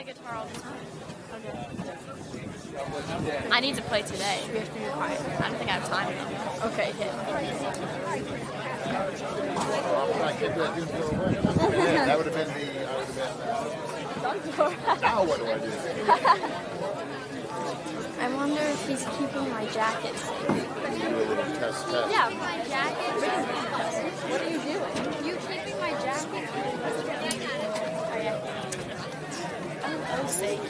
play guitar all the time. Okay. I need to play today. We have to be quiet. I don't think I have time. Okay, hit. I could do it. Yeah, that would have been the. Now what do I do? I wonder if he's keeping my jacket safe. Do a little test. Yeah, my jacket. What are you doing? You keeping my jacket? Oh, yeah. Oh, sake.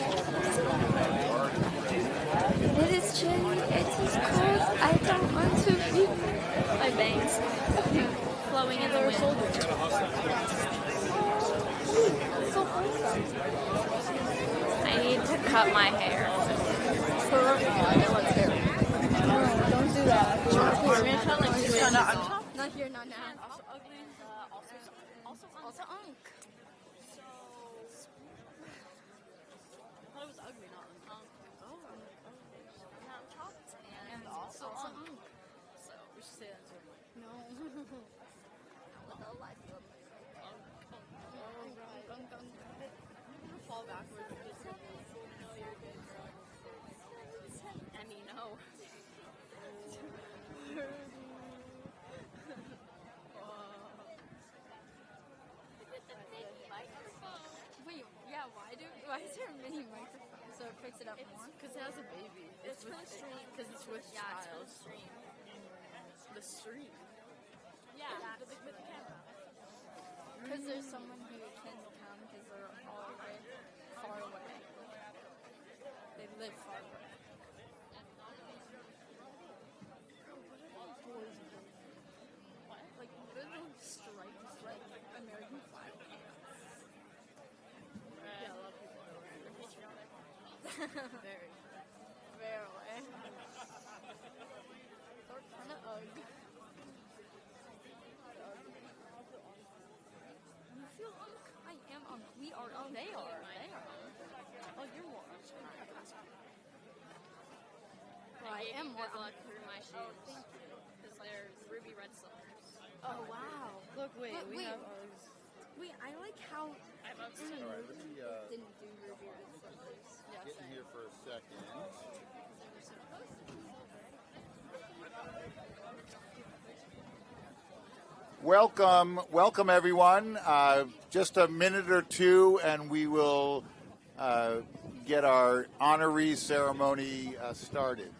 It is chilly. It is cold. I don't want to be. My bangs flowing in the wind. So awesome. I need to cut my hair. Don't do that. Not here, not now. Also ugly. Also unk. So. I thought it was ugly, not unk. Oh. Not chopped and also unk. So we should say that too. No. With a life of unk. Fall backwards. No, you're good. I mean, no. Wait, yeah, why is there a mini microphone? So it picks it up more? Because it has a baby. It's for the stream. Because it's with Yeah, child. it's for the stream. The stream. Yeah, With the camera. because there's someone who can come because they're all far away. They live far away. Like, what are those stripes? Like, American flag pants. Yeah, a lot of people are wearing them. Very. Very away. They're kind of ugly. You feel unk? I am unk. We are unk. They are. Oh, you're more. Well, I am more Good luck unk. through my shoes. Because they're ruby red slippers. Oh, wow. Look, wait, But we wait. have ours. Wait, I like how I love in the All right, movie let me didn't do ruby red slippers. Yeah, get in same. here for a second. Welcome everyone. Just a minute or two, and we will get our honoree ceremony started.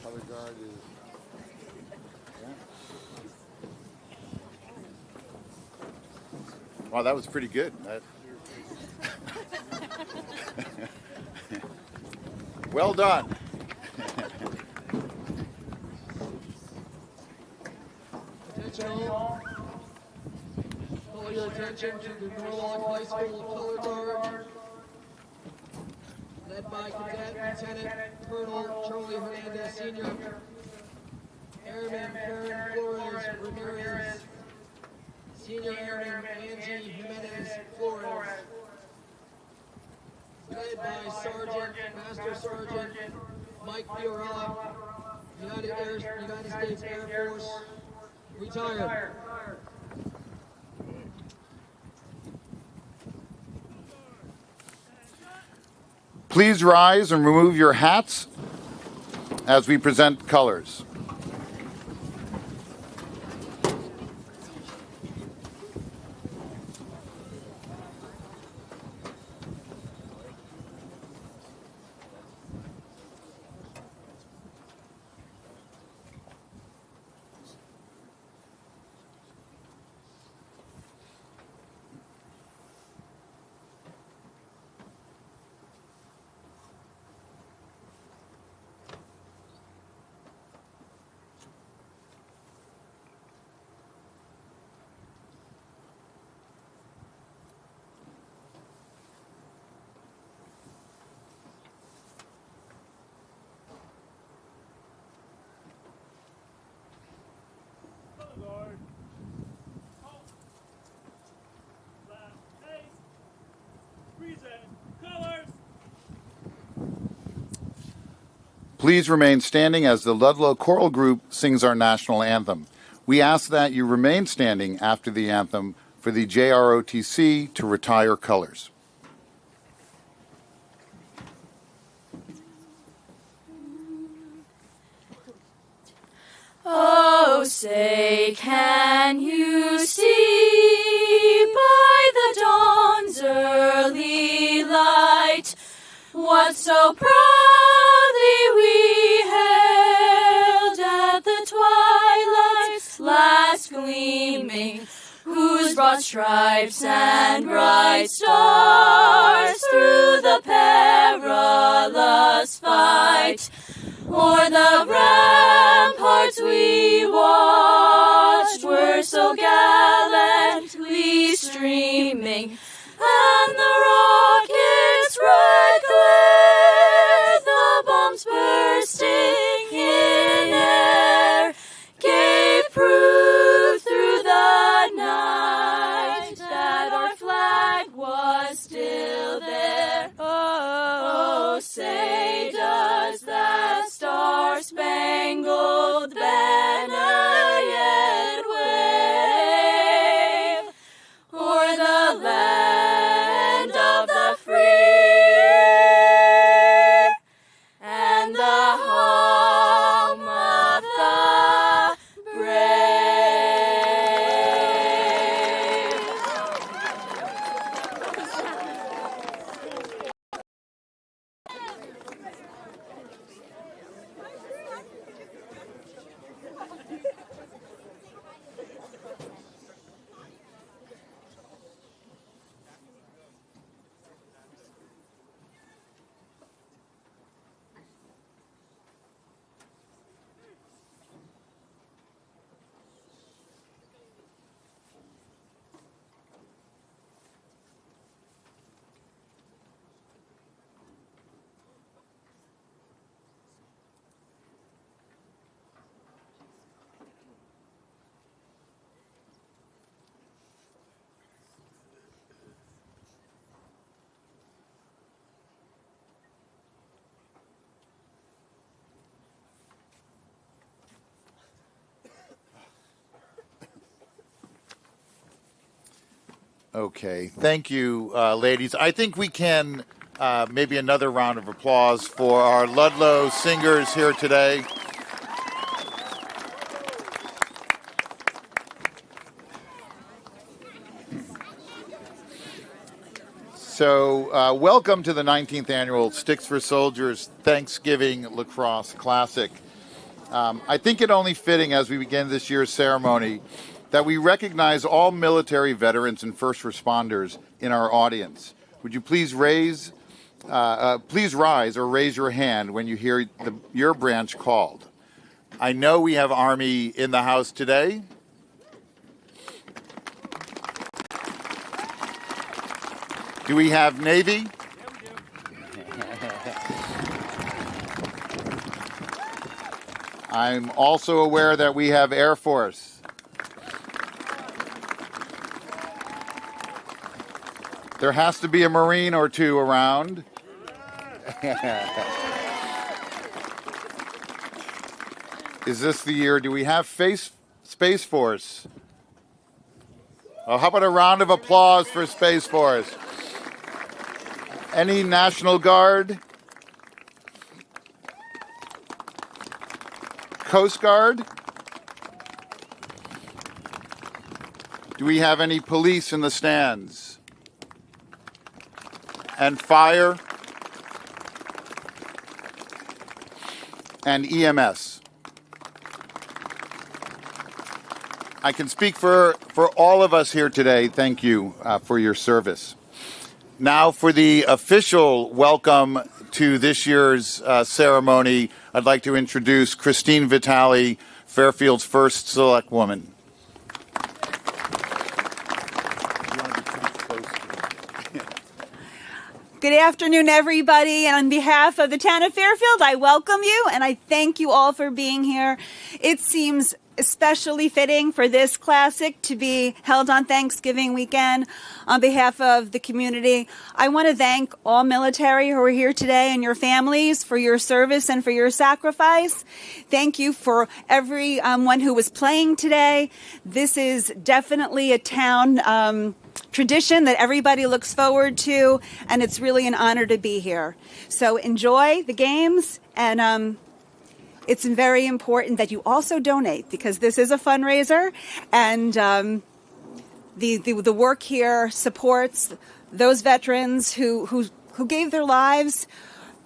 Color guard is. Wow, that was pretty good. Well done. Attention all. Call your attention to the Norwalk High School color guard, led by Cadet Lieutenant Colonel Charlie Hernandez Sr., Airman Karen Flores Ramirez, Senior Airman Angie Jimenez Flores, led by Master Sergeant Mike Fiorella, United States Air Force, retired. Please rise and remove your hats as we present colors. Please remain standing as the Ludlow Choral Group sings our national anthem. We ask that you remain standing after the anthem for the JROTC to retire colors. Oh, say, can you see by the dawn's early light what so proudly we hailed at the twilight's last gleaming, whose broad stripes and bright stars through the perilous fight o'er the ramparts we watched were so gallantly streaming, and the rocket's red glare, the bombs bursting in air, gave proof through the night that our flag was still there. Oh, say, does that star-spangled banner yet wave o'er the land of the free and the home of the brave? Okay, thank you, ladies. I think we can maybe another round of applause for our Ludlow singers here today. So, welcome to the 19th annual Sticks for Soldiers Thanksgiving Lacrosse Classic. I think it only fitting as we begin this year's ceremony that we recognize all military veterans and first responders in our audience. Would you please rise or raise your hand when you hear your branch called. I know we have Army in the house today. Do we have Navy? I'm also aware that we have Air Force. There has to be a Marine or two around. Is this the year? Do we have Space Force? Oh, how about a round of applause for Space Force? Any National Guard? Coast Guard? Do we have any police in the stands? And fire? And EMS? I can speak for all of us here today. Thank you for your service. Now for the official welcome to this year's ceremony, I'd like to introduce Christine Vitale, Fairfield's first select woman. Good afternoon, everybody. And on behalf of the town of Fairfield, I welcome you and I thank you all for being here. It seems especially fitting for this classic to be held on Thanksgiving weekend. On behalf of the community, I want to thank all military who are here today and your families for your service and for your sacrifice. Thank you for everyone who was playing today. This is definitely a town tradition that everybody looks forward to, and it's really an honor to be here. So enjoy the games, and it's very important that you also donate, because this is a fundraiser, and the work here supports those veterans who gave their lives,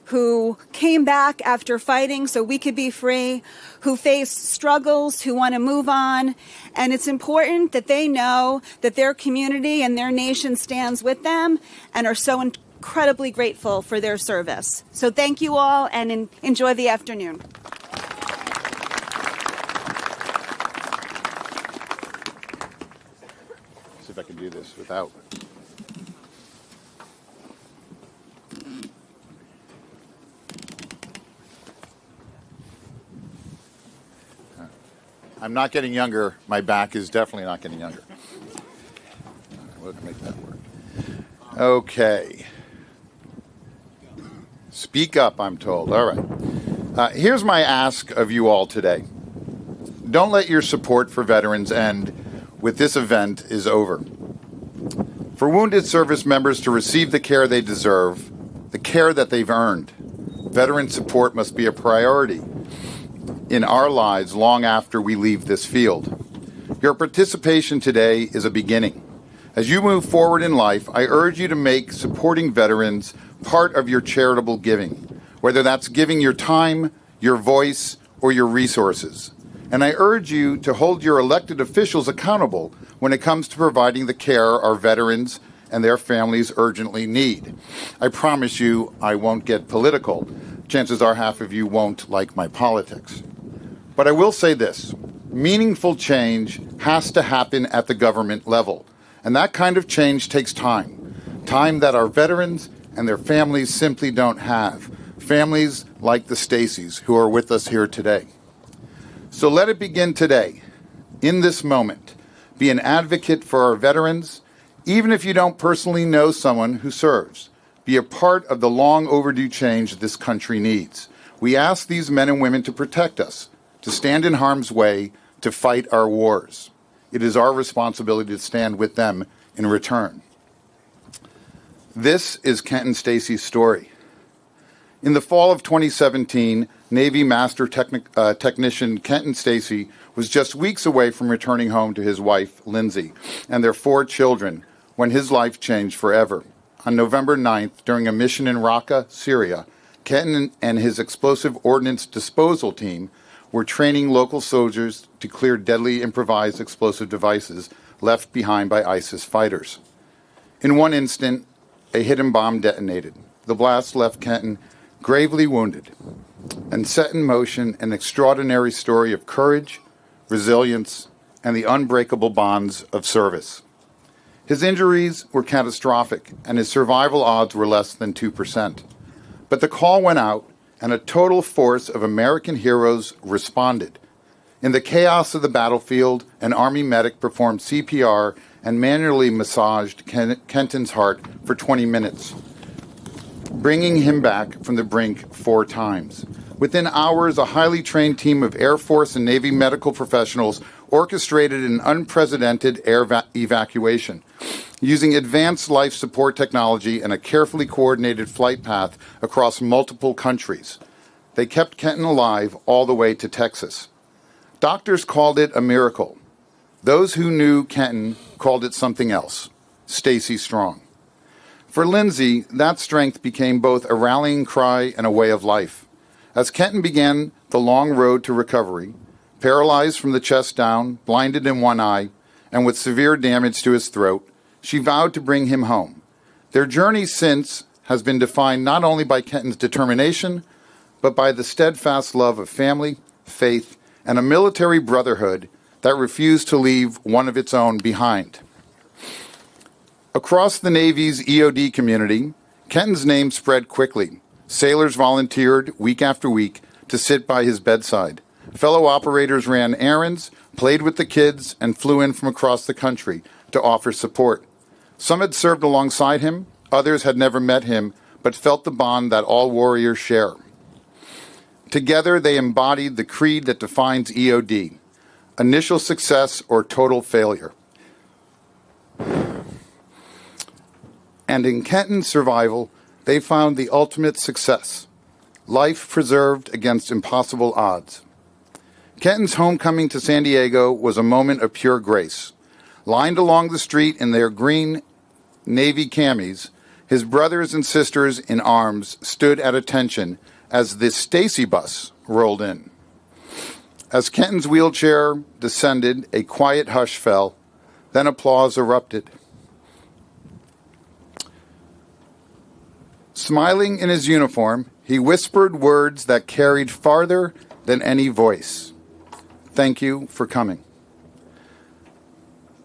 who came back after fighting so we could be free, who face struggles, who want to move on. And it's important that they know that their community and their nation stands with them and are so incredibly grateful for their service. So thank you all, and enjoy the afternoon. See if I can do this without. I'm not getting younger. My back is definitely not getting younger. We'll make that work. Okay. Speak up, I'm told. All right. Here's my ask of you all today. Don't let your support for veterans end with this event is over. For wounded service members to receive the care they deserve, the care that they've earned, veteran support must be a priority in our lives long after we leave this field. Your participation today is a beginning. As you move forward in life, I urge you to make supporting veterans part of your charitable giving, whether that's giving your time, your voice, or your resources. And I urge you to hold your elected officials accountable when it comes to providing the care our veterans and their families urgently need. I promise you I won't get political. Chances are half of you won't like my politics. But I will say this, meaningful change has to happen at the government level. And that kind of change takes time. Time that our veterans and their families simply don't have. Families like the Stacys who are with us here today. So let it begin today, in this moment. Be an advocate for our veterans, even if you don't personally know someone who serves. Be a part of the long overdue change this country needs. We ask these men and women to protect us, to stand in harm's way, to fight our wars. It is our responsibility to stand with them in return. This is Kenton Stacey's story. In the fall of 2017, Navy Master Technician Kenton Stacey was just weeks away from returning home to his wife, Lindsay, and their 4 children when his life changed forever. On November 9th, during a mission in Raqqa, Syria, Kenton and his explosive ordnance disposal team were training local soldiers to clear deadly improvised explosive devices left behind by ISIS fighters. In one instant, a hidden bomb detonated. The blast left Kenton gravely wounded and set in motion an extraordinary story of courage, resilience, and the unbreakable bonds of service. His injuries were catastrophic, and his survival odds were less than 2%. But the call went out, and a total force of American heroes responded. In the chaos of the battlefield, an Army medic performed CPR and manually massaged Kenton's heart for 20 minutes, bringing him back from the brink 4 times. Within hours, a highly trained team of Air Force and Navy medical professionals orchestrated an unprecedented air evacuation. Using advanced life support technology and a carefully coordinated flight path across multiple countries, they kept Kenton alive all the way to Texas. Doctors called it a miracle. Those who knew Kenton called it something else, Stacey Strong. For Lindsay, that strength became both a rallying cry and a way of life. As Kenton began the long road to recovery, paralyzed from the chest down, blinded in one eye, and with severe damage to his throat, she vowed to bring him home. Their journey since has been defined not only by Kenton's determination, but by the steadfast love of family, faith, and a military brotherhood that refused to leave one of its own behind. Across the Navy's EOD community, Kenton's name spread quickly. Sailors volunteered week after week to sit by his bedside. Fellow operators ran errands, played with the kids, and flew in from across the country to offer support. Some had served alongside him, others had never met him, but felt the bond that all warriors share. Together, they embodied the creed that defines EOD: initial success or total failure. And in Kenton's survival, they found the ultimate success: life preserved against impossible odds. Kenton's homecoming to San Diego was a moment of pure grace. Lined along the street in their green Navy camis, his brothers and sisters in arms stood at attention as the Stacy bus rolled in. As Kenton's wheelchair descended, a quiet hush fell, then applause erupted. Smiling in his uniform, he whispered words that carried farther than any voice. Thank you for coming.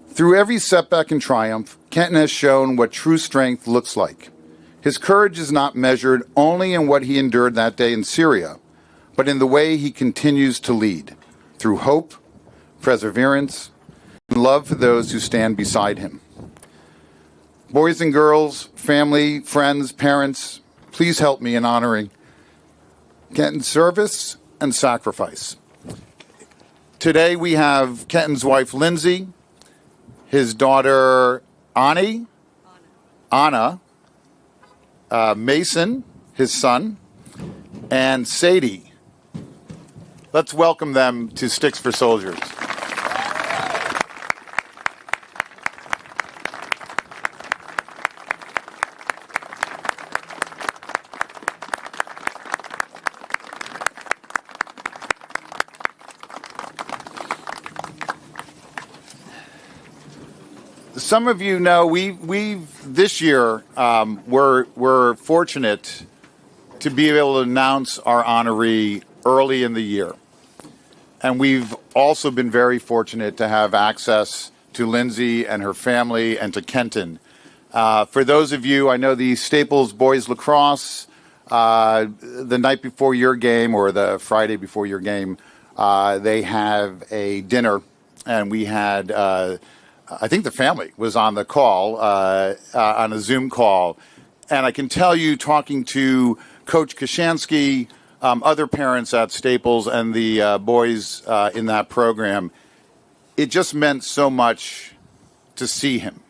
Through every setback and triumph, Kenton has shown what true strength looks like. His courage is not measured only in what he endured that day in Syria, but in the way he continues to lead, through hope, perseverance, and love for those who stand beside him. Boys and girls, family, friends, parents, please help me in honoring Kenton's service and sacrifice. Today we have Kenton's wife, Lindsay, his daughter, Anna, Mason, his son, and Sadie. Let's welcome them to Sticks for Soldiers. Some of you know we've this year we're fortunate to be able to announce our honoree early in the year, and we've also been very fortunate to have access to Lindsay and her family and to Kenton. For those of you, I know the Staples boys lacrosse, the night before your game or the Friday before your game, they have a dinner, and we had. I think the family was on the call, on a Zoom call. And I can tell you, talking to Coach Kashansky, other parents at Staples, and the boys in that program, it just meant so much to see him.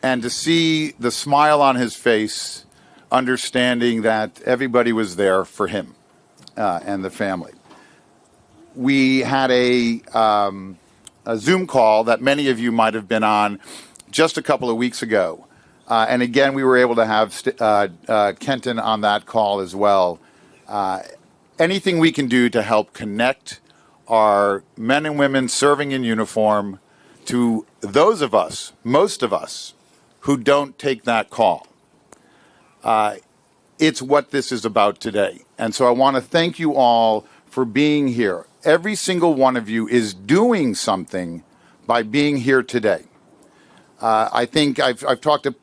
And to see the smile on his face, understanding that everybody was there for him and the family. We had a Zoom call that many of you might have been on just a couple of weeks ago. And again, we were able to have Kenton on that call as well. Anything we can do to help connect our men and women serving in uniform to those of us, most of us, who don't take that call. It's what this is about today. And so I want to thank you all for being here. Every single one of you is doing something by being here today. I think I've talked to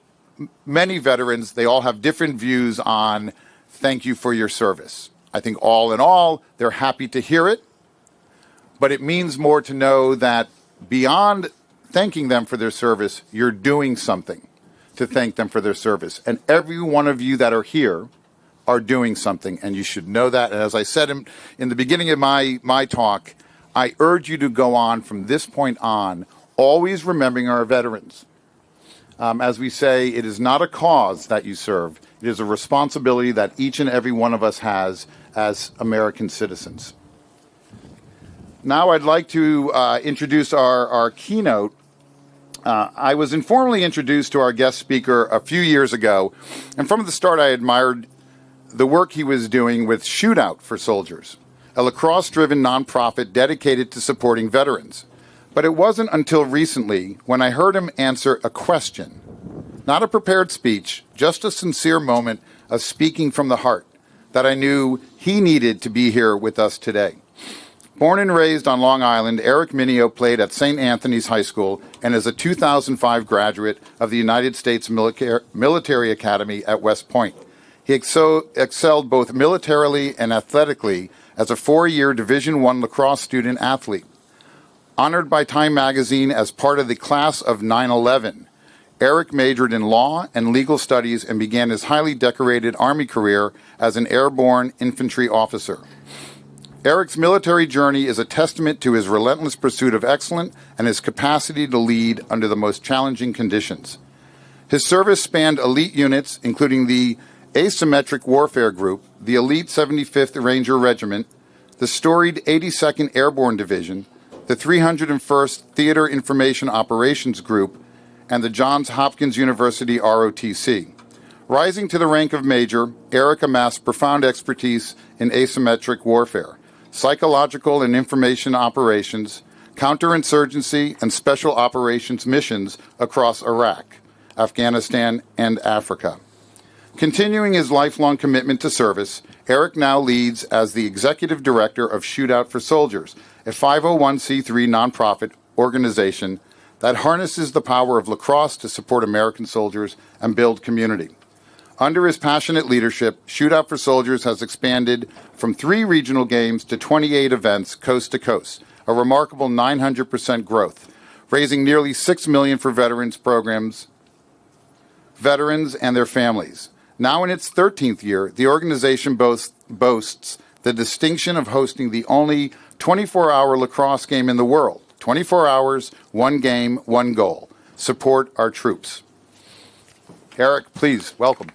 many veterans. They all have different views on thank you for your service. I think all in all, they're happy to hear it. But it means more to know that beyond thanking them for their service, you're doing something to thank them for their service. And every one of you that are here are doing something, and you should know that. And as I said in the beginning of my talk, I urge you to go on from this point on, always remembering our veterans. As we say, it is not a cause that you serve. It is a responsibility that each and every one of us has as American citizens. Now I'd like to introduce our keynote. I was informally introduced to our guest speaker a few years ago, and from the start I admired the work he was doing with Shootout for Soldiers, a lacrosse-driven nonprofit dedicated to supporting veterans. But it wasn't until recently when I heard him answer a question, not a prepared speech, just a sincere moment of speaking from the heart, that I knew he needed to be here with us today. Born and raised on Long Island, Eric Minio played at St. Anthony's High School and is a 2005 graduate of the United States Military Academy at West Point. He excelled both militarily and athletically as a 4-year Division I lacrosse student athlete. Honored by Time Magazine as part of the class of 9/11, Eric majored in law and legal studies and began his highly decorated Army career as an airborne infantry officer. Eric's military journey is a testament to his relentless pursuit of excellence and his capacity to lead under the most challenging conditions. His service spanned elite units, including the Asymmetric Warfare Group, the elite 75th Ranger Regiment, the storied 82nd Airborne Division, the 301st Theater Information Operations Group, and the Johns Hopkins University ROTC. Rising to the rank of major, Eric amassed profound expertise in asymmetric warfare, psychological and information operations, counterinsurgency, and special operations missions across Iraq, Afghanistan, and Africa. Continuing his lifelong commitment to service, Eric now leads as the executive director of Shootout for Soldiers, a 501c3 nonprofit organization that harnesses the power of lacrosse to support American soldiers and build community. Under his passionate leadership, Shootout for Soldiers has expanded from 3 regional games to 28 events coast to coast, a remarkable 900% growth, raising nearly $6 million for veterans programs, veterans and their families. Now in its 13th year, the organization boasts the distinction of hosting the only 24-hour lacrosse game in the world. 24 hours, 1 game, 1 goal. Support our troops. Eric, please, welcome.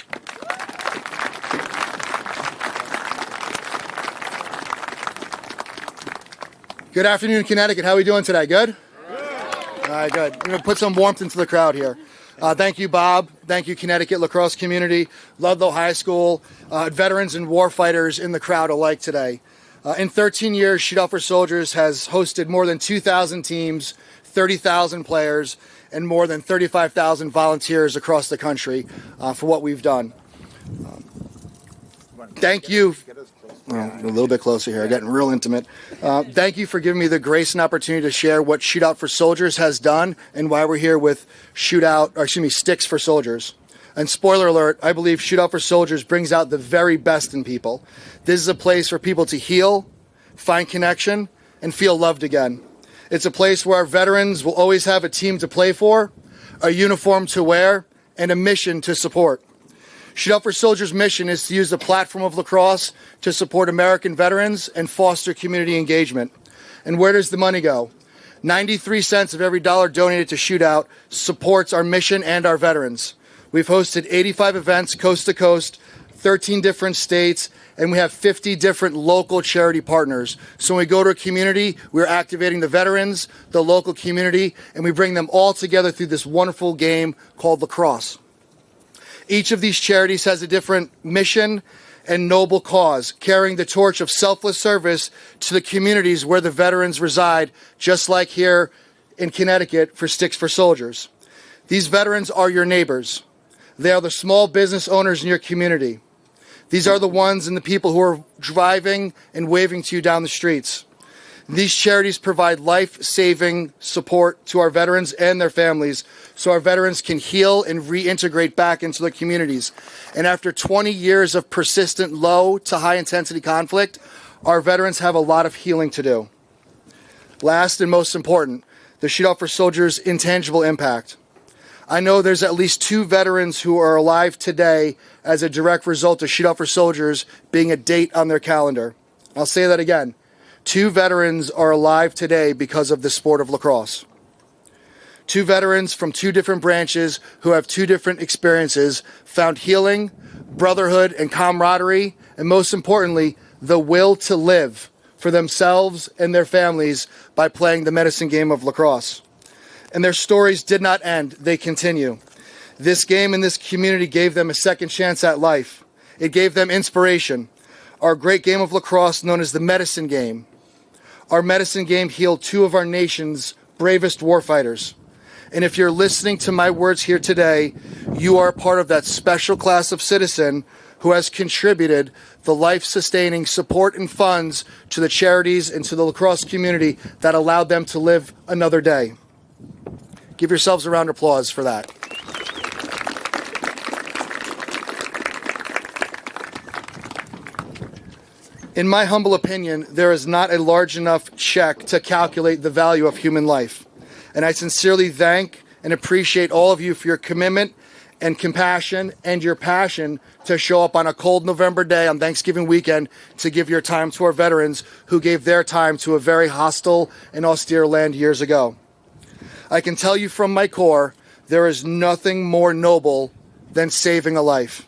Good afternoon, Connecticut. How are we doing today? Good? All right, good. I'm going to put some warmth into the crowd here. Thank you, Bob. Thank you, Connecticut lacrosse community, Ludlow High School, veterans and warfighters in the crowd alike today. In 13 years, Shootout for Soldiers has hosted more than 2,000 teams, 30,000 players, and more than 35,000 volunteers across the country for what we've done. Thank you. A little bit closer here, getting real intimate. Thank you for giving me the grace and opportunity to share what Shootout for Soldiers has done and why we're here with Sticks for Soldiers. And spoiler alert, I believe Shootout for Soldiers brings out the very best in people. This is a place for people to heal, find connection, and feel loved again. It's a place where our veterans will always have a team to play for, a uniform to wear, and a mission to support. Shootout for Soldiers' mission is to use the platform of lacrosse to support American veterans and foster community engagement. And where does the money go? 93 cents of every dollar donated to Shootout supports our mission and our veterans. We've hosted 85 events coast to coast, 13 different states, and we have 50 different local charity partners. So when we go to a community, we're activating the veterans, the local community, and we bring them all together through this wonderful game called lacrosse. Each of these charities has a different mission and noble cause, carrying the torch of selfless service to the communities where the veterans reside, just like here in Connecticut for Sticks for Soldiers. These veterans are your neighbors. They are the small business owners in your community. These are the ones and the people who are driving and waving to you down the streets. These charities provide life-saving support to our veterans and their families so our veterans can heal and reintegrate back into their communities. And after 20 years of persistent low to high intensity conflict, our veterans have a lot of healing to do. Last and most important, the Shootout for Soldiers' intangible impact. I know there's at least 2 veterans who are alive today as a direct result of Shootout for Soldiers being a date on their calendar. I'll say that again. 2 veterans are alive today because of the sport of lacrosse. 2 veterans from 2 different branches who have 2 different experiences found healing, brotherhood, and camaraderie, and most importantly, the will to live for themselves and their families by playing the medicine game of lacrosse. And their stories did not end, they continue. This game and this community gave them a second chance at life. It gave them inspiration. Our great game of lacrosse known as the medicine game. Our medicine game healed 2 of our nation's bravest warfighters. And if you're listening to my words here today, you are part of that special class of citizen who has contributed the life-sustaining support and funds to the charities and to the lacrosse community that allowed them to live another day. Give yourselves a round of applause for that. In my humble opinion, there is not a large enough check to calculate the value of human life. And I sincerely thank and appreciate all of you for your commitment and compassion and your passion to show up on a cold November day on Thanksgiving weekend to give your time to our veterans who gave their time to a very hostile and austere land years ago. I can tell you from my core, there is nothing more noble than saving a life.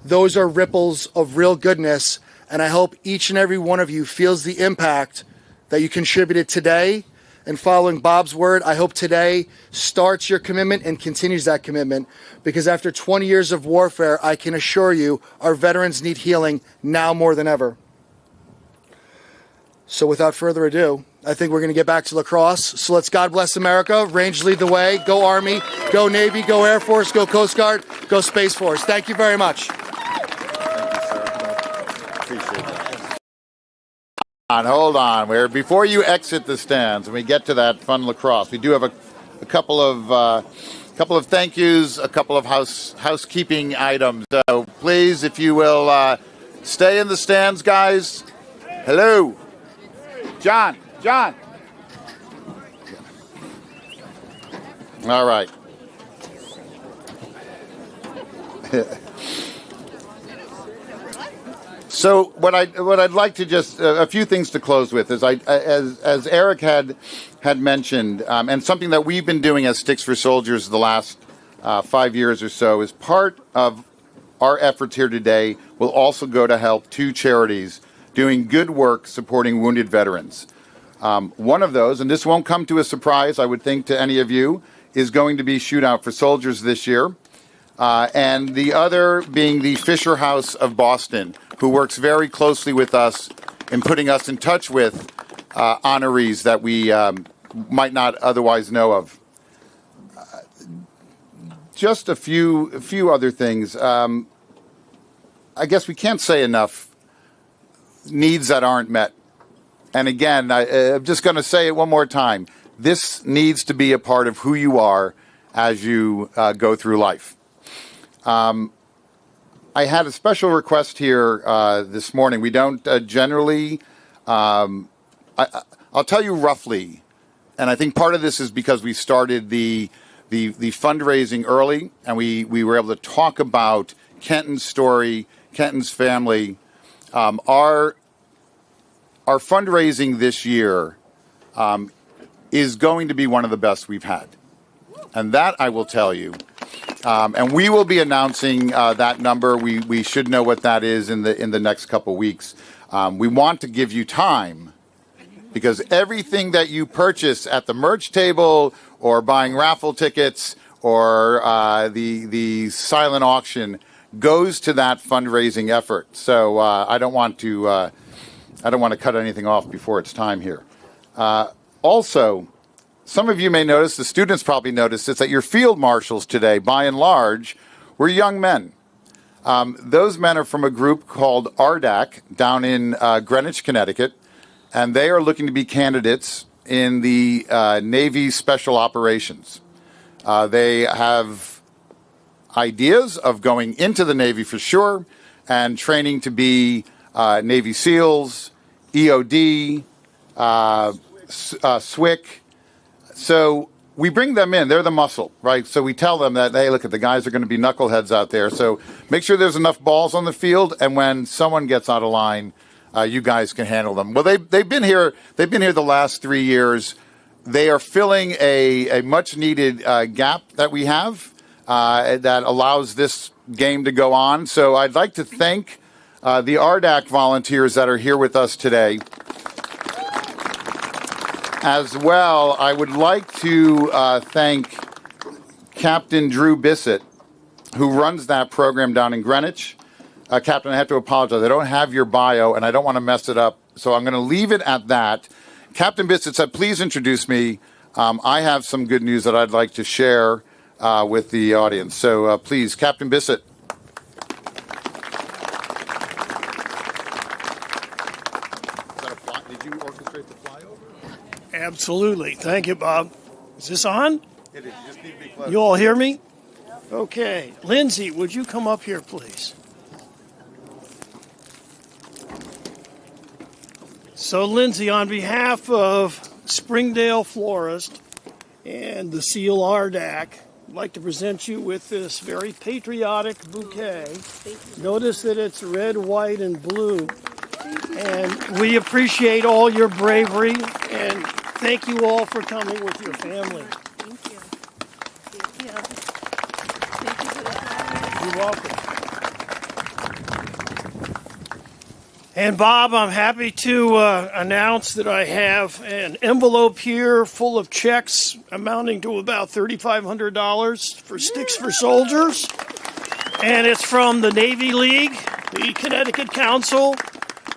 Those are ripples of real goodness, and I hope each and every one of you feels the impact that you contributed today. And following Bob's word, I hope today starts your commitment and continues that commitment, because after 20 years of warfare, I can assure you our veterans need healing now more than ever. So without further ado, I think we're going to get back to lacrosse. So let's God bless America, Range lead the way, go Army, go Navy, go Air Force, go Coast Guard, go Space Force. Thank you very much. Hold on. Before you exit the stands and we get to that fun lacrosse, we do have a couple of thank yous, a couple of housekeeping items. So please, if you will, stay in the stands, guys. Hello, John. All right. So what I'd like to just a few things to close with is as Eric had mentioned, and something that we've been doing as Sticks for Soldiers the last 5 years or so, is part of our efforts here today will also go to help two charities doing good work supporting wounded veterans. One of those, and this won't come to a surprise, I would think, to any of you, is going to be Shootout for Soldiers this year. And the other being the Fisher House of Boston, who works very closely with us in putting us in touch with honorees that we might not otherwise know of. Just a few other things. I guess we can't say enough needs that aren't met. And again, I'm just going to say it one more time. This needs to be a part of who you are as you go through life. I had a special request here this morning. We don't generally, I'll tell you roughly, and I think part of this is because we started the fundraising early, and we were able to talk about Kenton's story, Kenton's family. Our fundraising this year is going to be one of the best we've had, and that I will tell you. And we will be announcing that number. We should know what that is in the next couple weeks. We want to give you time, because everything that you purchase at the merch table or buying raffle tickets or the silent auction goes to that fundraising effort. So I don't want to cut anything off before it's time here. Also, some of you may notice, the students probably noticed this, that your field marshals today, by and large, were young men. Those men are from a group called RDAC down in Greenwich, Connecticut, and they are looking to be candidates in the Navy Special Operations. They have ideas of going into the Navy for sure, and training to be Navy SEALs, EOD, SWIC. So we bring them in. They're the muscle, right? So we tell them that, hey, look, the guys are going to be knuckleheads out there. So make sure there's enough balls on the field, and when someone gets out of line, you guys can handle them. Well, they've been here. They've been here the last 3 years. They are filling a much-needed gap that we have that allows this game to go on. So I'd like to thank the RDAC volunteers that are here with us today. As well, I would like to thank Captain Drew Bissett, who runs that program down in Greenwich. Captain, I have to apologize. I don't have your bio, and I don't want to mess it up, so I'm going to leave it at that. Captain Bissett said, please introduce me. I have some good news that I'd like to share with the audience. So please, Captain Bissett. Did you orchestrate the flyover? Absolutely. Thank you, Bob. Is this on? It is. You just need to be close. You all hear me? Okay. Lindsay, would you come up here, please? So, Lindsay, on behalf of Springdale Florist and the Seal RDAC, I'd like to present you with this very patriotic bouquet. Notice that it's red, white, and blue. And we appreciate all your bravery, and thank you all for coming with your family. Thank you. Thank you. Thank you for the time. You're welcome. And Bob, I'm happy to announce that I have an envelope here full of checks amounting to about $3,500 for Sticks for Soldiers. And it's from the Navy League, the Connecticut Council,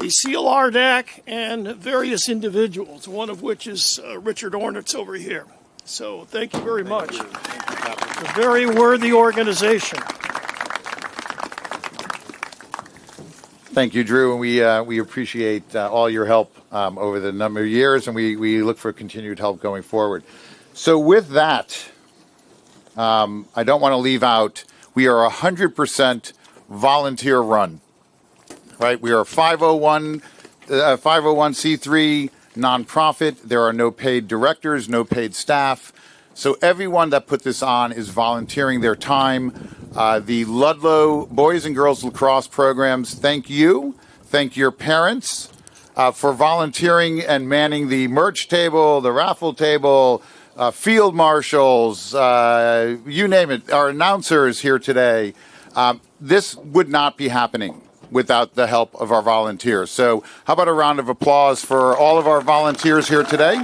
the Seal RDAC, and various individuals, one of which is Richard Ornitz over here. So thank you very much. It's a very worthy organization. Thank you, Drew, and we appreciate all your help over the number of years, and we look for continued help going forward. So with that, I don't want to leave out, we are 100% volunteer run, right? We are a 501c3 nonprofit. There are no paid directors, no paid staff. So everyone that put this on is volunteering their time. The Ludlow Boys and Girls Lacrosse programs, thank you. Thank your parents for volunteering and manning the merch table, the raffle table, field marshals, you name it, our announcers here today. This would not be happening without the help of our volunteers. So how about a round of applause for all of our volunteers here today?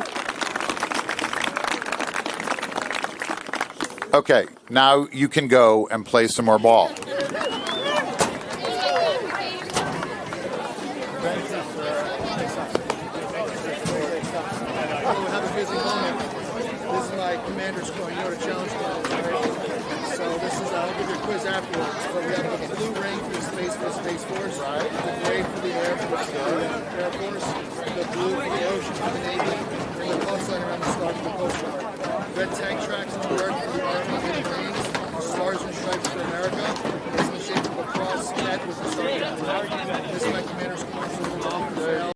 Okay, now you can go and play some more ball. Thank you, sir. Oh, have a busy moment. This is my commander score. You know what a challenge is, right? So this is, I'll give you a quiz afterwards. But we have the blue ring for the Space Force, right? The gray for the Air Force, the blue for the ocean for the Navy, and the plus sign around the star for the Coast Guard. Red tank